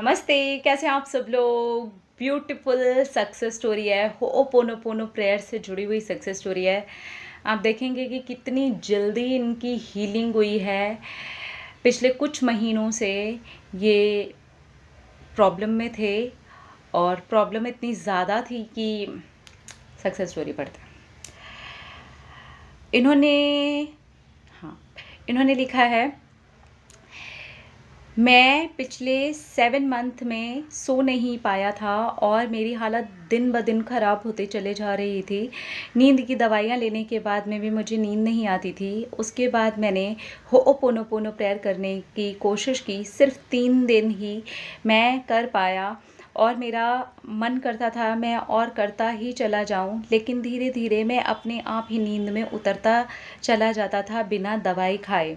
नमस्ते, कैसे हैं आप सब लोग? ब्यूटीफुल सक्सेस स्टोरी है, होओपोनोपोनो प्रेयर से जुड़ी हुई सक्सेस स्टोरी है। आप देखेंगे कि कितनी जल्दी इनकी हीलिंग हुई है। पिछले कुछ महीनों से ये प्रॉब्लम में थे और प्रॉब्लम इतनी ज़्यादा थी कि सक्सेस स्टोरी पढ़ते हैं। इन्होंने लिखा है, मैं पिछले 7 मंथ में सो नहीं पाया था और मेरी हालत दिन ब दिन ख़राब होते चले जा रही थी। नींद की दवाइयाँ लेने के बाद में भी मुझे नींद नहीं आती थी। उसके बाद मैंने होओपोनोपोनो प्रेयर करने की कोशिश की। सिर्फ 3 दिन ही मैं कर पाया और मेरा मन करता था मैं और करता ही चला जाऊं, लेकिन धीरे धीरे मैं अपने आप ही नींद में उतरता चला जाता था बिना दवाई खाए।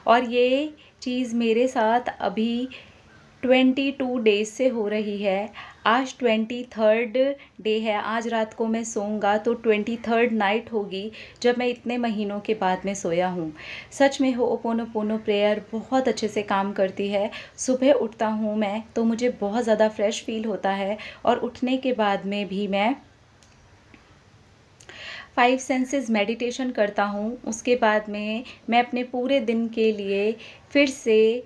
और ये चीज़ मेरे साथ अभी 22 डेज़ से हो रही है। आज 23rd डे है। आज रात को मैं सोऊंगा तो 23rd नाइट होगी जब मैं इतने महीनों के बाद में सोया हूँ। सच में होओपोनोपोनो प्रेयर बहुत अच्छे से काम करती है। सुबह उठता हूँ मैं तो मुझे बहुत ज़्यादा फ्रेश फील होता है और उठने के बाद में भी मैं 5 सेंसेस मेडिटेशन करता हूँ। उसके बाद में मैं अपने पूरे दिन के लिए फिर से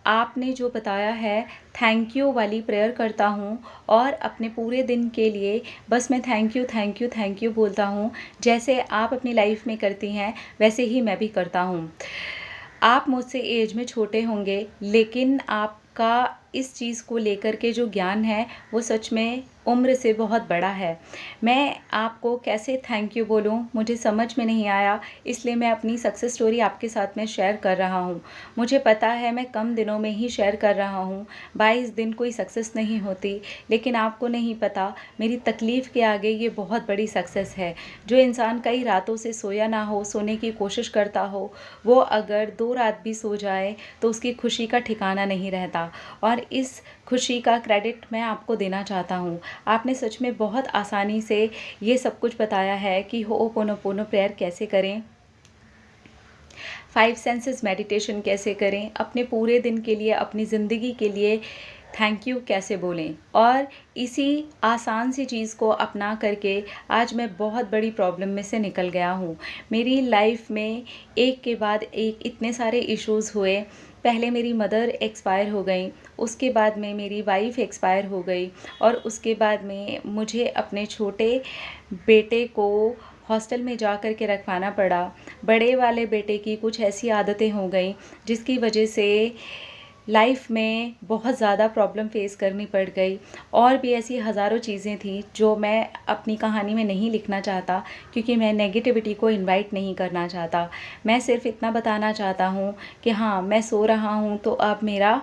आपने जो बताया है थैंक यू वाली प्रेयर करता हूँ और अपने पूरे दिन के लिए बस मैं thank you thank you thank you बोलता हूँ। जैसे आप अपनी लाइफ में करती हैं वैसे ही मैं भी करता हूँ। आप मुझसे एज में छोटे होंगे, लेकिन आपका इस चीज़ को लेकर के जो ज्ञान है वो सच में उम्र से बहुत बड़ा है। मैं आपको कैसे थैंक यू बोलूं मुझे समझ में नहीं आया, इसलिए मैं अपनी सक्सेस स्टोरी आपके साथ में शेयर कर रहा हूं। मुझे पता है मैं कम दिनों में ही शेयर कर रहा हूं, 22 दिन कोई सक्सेस नहीं होती, लेकिन आपको नहीं पता मेरी तकलीफ़ के आगे ये बहुत बड़ी सक्सेस है। जो इंसान कई रातों से सोया ना हो, सोने की कोशिश करता हो, वो अगर 2 रात भी सो जाए तो उसकी खुशी का ठिकाना नहीं रहता। और इस खुशी का क्रेडिट मैं आपको देना चाहता हूँ। आपने सच में बहुत आसानी से ये सब कुछ बताया है कि होओपोनोपोनो प्रेयर कैसे करें, 5 सेंसेस मेडिटेशन कैसे करें, अपने पूरे दिन के लिए, अपनी ज़िंदगी के लिए थैंक यू कैसे बोलें। और इसी आसान सी चीज़ को अपना करके आज मैं बहुत बड़ी प्रॉब्लम में से निकल गया हूँ। मेरी लाइफ में एक के बाद एक इतने सारे इश्यूज़ हुए। पहले मेरी मदर एक्सपायर हो गई, उसके बाद में मेरी वाइफ एक्सपायर हो गई और उसके बाद में मुझे अपने छोटे बेटे को हॉस्टल में जा कर के रखवाना पड़ा। बड़े वाले बेटे की कुछ ऐसी आदतें हो गई जिसकी वजह से लाइफ में बहुत ज़्यादा प्रॉब्लम फेस करनी पड़ गई। और भी ऐसी हज़ारों चीज़ें थी जो मैं अपनी कहानी में नहीं लिखना चाहता, क्योंकि मैं नेगेटिविटी को इनवाइट नहीं करना चाहता। मैं सिर्फ इतना बताना चाहता हूँ कि हाँ, मैं सो रहा हूँ तो अब मेरा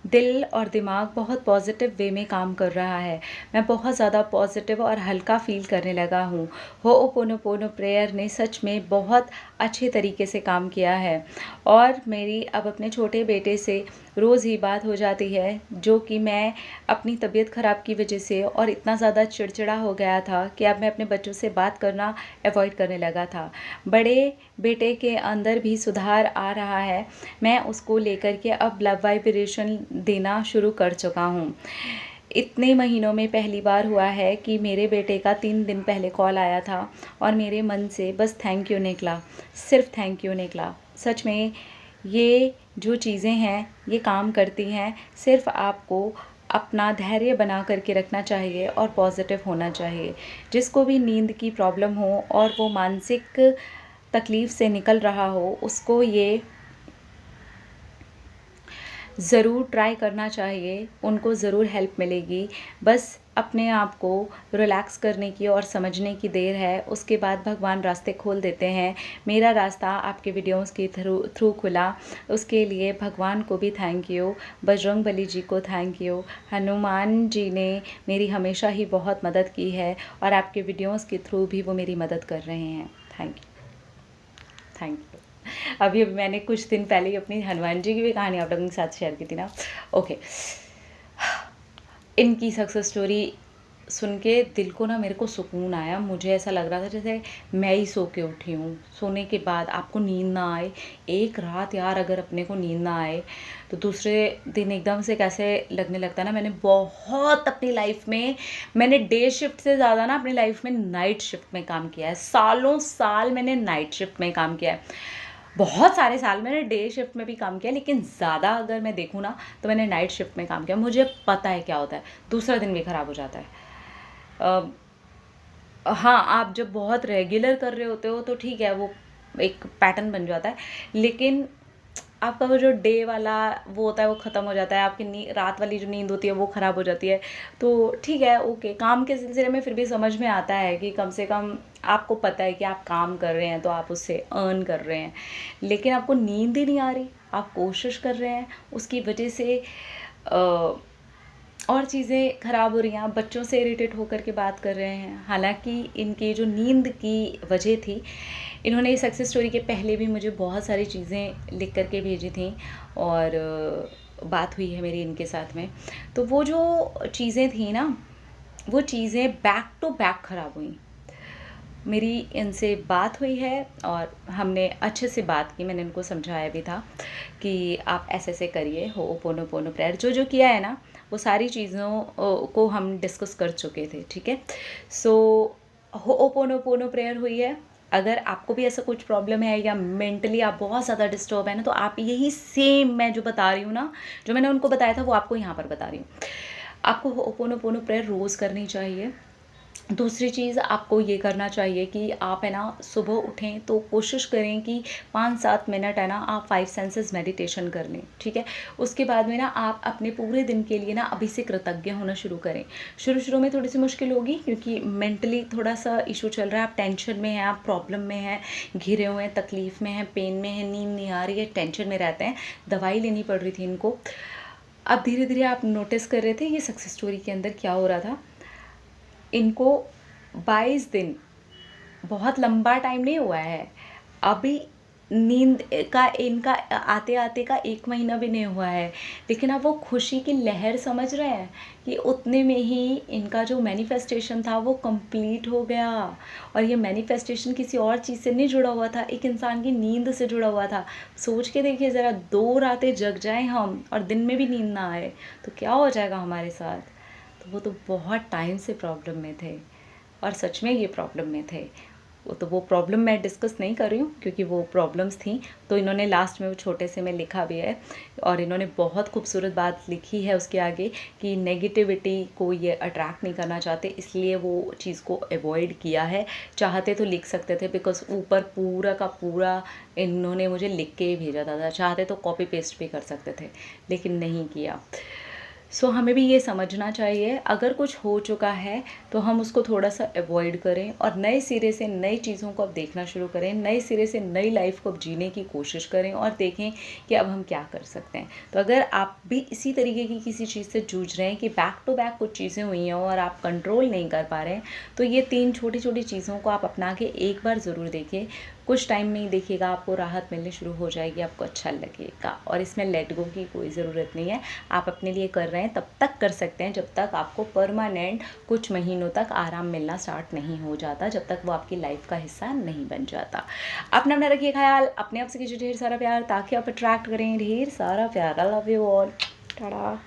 दिल और दिमाग बहुत पॉजिटिव वे में काम कर रहा है। मैं बहुत ज़्यादा पॉजिटिव और हल्का फील करने लगा हूँ। होओपोनोपोनो प्रेयर ने सच में बहुत अच्छे तरीके से काम किया है और मेरी अब अपने छोटे बेटे से रोज़ ही बात हो जाती है, जो कि मैं अपनी तबीयत ख़राब की वजह से और इतना ज़्यादा चिड़चिड़ा हो गया था कि अब मैं अपने बच्चों से बात करना अवॉइड करने लगा था। बड़े बेटे के अंदर भी सुधार आ रहा है। मैं उसको लेकर के अब लव वाइब्रेशन देना शुरू कर चुका हूँ। इतने महीनों में पहली बार हुआ है कि मेरे बेटे का 3 दिन पहले कॉल आया था और मेरे मन से बस थैंक यू निकला, सिर्फ थैंक यू निकला। सच में ये जो चीज़ें हैं ये काम करती हैं। सिर्फ आपको अपना धैर्य बना करके रखना चाहिए और पॉजिटिव होना चाहिए। जिसको भी नींद की प्रॉब्लम हो और वो मानसिक तकलीफ़ से निकल रहा हो, उसको ये ज़रूर ट्राई करना चाहिए, उनको ज़रूर हेल्प मिलेगी। बस अपने आप को रिलैक्स करने की और समझने की देर है, उसके बाद भगवान रास्ते खोल देते हैं। मेरा रास्ता आपके वीडियोस के थ्रू खुला, उसके लिए भगवान को भी थैंक यू, बजरंगबली जी को थैंक यू, हनुमान जी ने मेरी हमेशा ही बहुत मदद की है और आपके वीडियोस के थ्रू भी वो मेरी मदद कर रहे हैं। Thank you, thank you. अभी अभी मैंने कुछ दिन पहले ही अपनी हनुमान जी की भी कहानी आप लोगों के साथ शेयर की थी ना। ओके, इनकी सक्सेस स्टोरी सुन के दिल को ना मेरे को सुकून आया। मुझे ऐसा लग रहा था जैसे मैं ही सो के उठी हूँ। सोने के बाद आपको नींद ना आए, एक रात यार अगर अपने को नींद ना आए तो दूसरे दिन एकदम से कैसे लगने लगता है ना। मैंने बहुत अपनी लाइफ में, मैंने डे शिफ्ट से ज़्यादा ना अपनी लाइफ में नाइट शिफ्ट में काम किया है। सालों साल मैंने नाइट शिफ्ट में काम किया है। बहुत सारे साल मैंने डे शिफ्ट में भी काम किया, लेकिन ज़्यादा अगर मैं देखूँ ना तो मैंने नाइट शिफ्ट में काम किया। मुझे पता है क्या होता है, दूसरा दिन भी ख़राब हो जाता है। हाँ, आप जब बहुत रेगुलर कर रहे होते हो तो ठीक है, वो एक पैटर्न बन जाता है, लेकिन आपका वो जो डे वाला वो होता है वो ख़त्म हो जाता है। आपकी रात वाली जो नींद होती है वो ख़राब हो जाती है। तो ठीक है, ओके, काम के सिलसिले में फिर भी समझ में आता है कि कम से कम आपको पता है कि आप काम कर रहे हैं तो आप उससे अर्न कर रहे हैं, लेकिन आपको नींद ही नहीं आ रही, आप कोशिश कर रहे हैं, उसकी वजह से और चीज़ें ख़राब हो रही हैं। आप बच्चों से इरिटेट होकर के बात कर रहे हैं, हालांकि इनकी जो नींद की वजह थी, इन्होंने इस सक्सेस स्टोरी के पहले भी मुझे बहुत सारी चीज़ें लिख करके भेजी थी और बात हुई है मेरी इनके साथ में। तो वो जो चीज़ें थी ना, वो चीज़ें बैक टू बैक ख़राब हुई। मेरी इनसे बात हुई है और हमने अच्छे से बात की। मैंने इनको समझाया भी था कि आप ऐसे करिए, होओपोनोपोनो प्रेयर जो जो किया है ना, वो सारी चीज़ों को हम डिस्कस कर चुके थे, ठीक है। सो होओपोनोपोनो प्रेयर हुई है। अगर आपको भी ऐसा कुछ प्रॉब्लम है या मेंटली आप बहुत ज़्यादा डिस्टर्ब है ना, तो आप यही सेम मैं जो बता रही हूँ ना, जो मैंने उनको बताया था वो आपको यहाँ पर बता रही हूँ। आपको होओपोनोपोनो प्रेयर रोज़ करनी चाहिए। दूसरी चीज़ आपको ये करना चाहिए कि आप है ना सुबह उठें तो कोशिश करें कि 5-7 मिनट है ना आप 5 सेंसेस मेडिटेशन कर लें, ठीक है। उसके बाद में ना आप अपने पूरे दिन के लिए ना अभी से कृतज्ञ होना शुरू करें। शुरू में थोड़ी सी मुश्किल होगी क्योंकि मेंटली थोड़ा सा इशू चल रहा है, आप टेंशन में हैं, आप प्रॉब्लम में हैं, घिरे हुए हैं, तकलीफ़ में हैं, पेन में हैं, नींद नहीं आ रही है, टेंशन में रहते हैं, दवाई लेनी पड़ रही थी इनको। अब धीरे धीरे आप नोटिस कर रहे थे ये सक्सेस स्टोरी के अंदर क्या हो रहा था। इनको 22 दिन, बहुत लंबा टाइम नहीं हुआ है। अभी नींद का इनका आते आते का 1 महीना भी नहीं हुआ है, लेकिन अब वो खुशी की लहर समझ रहे हैं कि उतने में ही इनका जो मैनिफेस्टेशन था वो कंप्लीट हो गया। और ये मैनिफेस्टेशन किसी और चीज़ से नहीं जुड़ा हुआ था, एक इंसान की नींद से जुड़ा हुआ था। सोच के देखिए ज़रा, 2 रातें जग जाएं हम और दिन में भी नींद ना आए तो क्या हो जाएगा हमारे साथ। तो वो तो बहुत टाइम से प्रॉब्लम में थे और सच में ये प्रॉब्लम में थे। वो प्रॉब्लम मैं डिस्कस नहीं कर रही हूँ क्योंकि वो प्रॉब्लम्स थी। तो इन्होंने लास्ट में वो छोटे से में लिखा भी है और इन्होंने बहुत खूबसूरत बात लिखी है उसके आगे कि नेगेटिविटी को ये अट्रैक्ट नहीं करना चाहते, इसलिए वो चीज़ को अवॉइड किया है। चाहते तो लिख सकते थे, बिकॉज ऊपर पूरा का पूरा इन्होंने मुझे लिख के ही भेजा था। चाहते तो कॉपी पेस्ट भी कर सकते थे, लेकिन नहीं किया। सो हमें भी ये समझना चाहिए, अगर कुछ हो चुका है तो हम उसको थोड़ा सा अवॉइड करें और नए सिरे से नई चीज़ों को अब देखना शुरू करें, नए सिरे से नई लाइफ को अब जीने की कोशिश करें और देखें कि अब हम क्या कर सकते हैं। तो अगर आप भी इसी तरीके की किसी चीज़ से जूझ रहे हैं कि बैक टू बैक कुछ चीज़ें हुई हैं और आप कंट्रोल नहीं कर पा रहे हैं, तो ये 3 छोटी छोटी चीज़ों को आप अपना के एक बार ज़रूर देखिए। कुछ टाइम में ही देखिएगा आपको राहत मिलनी शुरू हो जाएगी, आपको अच्छा लगेगा। और इसमें लेट गो की कोई ज़रूरत नहीं है, आप अपने लिए कर रहे हैं तब तक कर सकते हैं जब तक आपको परमानेंट कुछ महीनों तक आराम मिलना स्टार्ट नहीं हो जाता, जब तक वो आपकी लाइफ का हिस्सा नहीं बन जाता। अपना रखिए ख्याल, अपने आप से कीजिए ढेर सारा प्यार ताकि आप अट्रैक्ट करें ढेर सारा प्यार। I love you all, Tata.